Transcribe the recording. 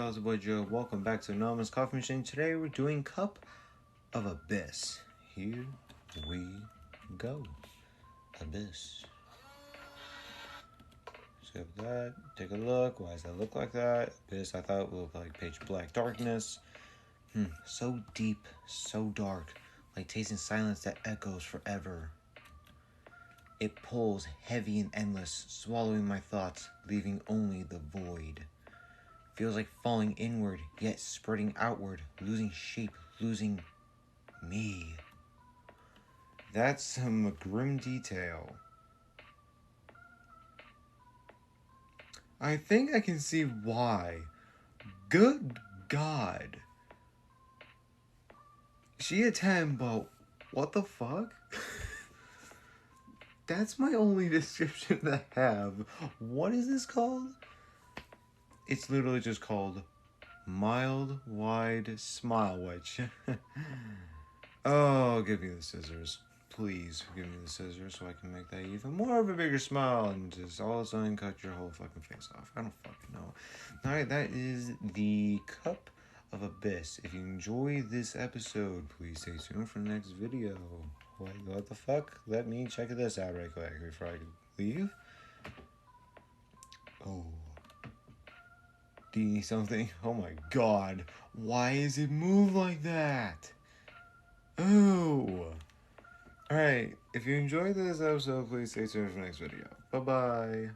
y'all? It's your boy Joe. Welcome back to Anomalous Coffee Machine. Today we're doing Cup of Abyss. Here we go. Abyss. So that, take a look. Why does that look like that? Abyss, I thought it would look like pitch black darkness. So deep, so dark, like tasting silence that echoes forever. It pulls heavy and endless, swallowing my thoughts, leaving only the void. Feels like falling inward, yet spreading outward, losing shape, losing me. That's some grim detail. I think I can see why. Good God. She a 10, but what the fuck? That's my only description that I have. What is this called? It's literally just called Mild Wide Smile Witch. Oh, give me the scissors. Please give me the scissors so I can make that even more of a bigger smile and just all of a sudden cut your whole fucking face off. I don't fucking know. Alright, that is the Cup of Abyss. If you enjoy this episode, please stay tuned for the next video. Wait, what the fuck? Let me check this out right quick before I leave. Oh. Do you need something? Oh my god. Why is it move like that? Oh. Alright, if you enjoyed this episode, please stay tuned for the next video. Bye-bye.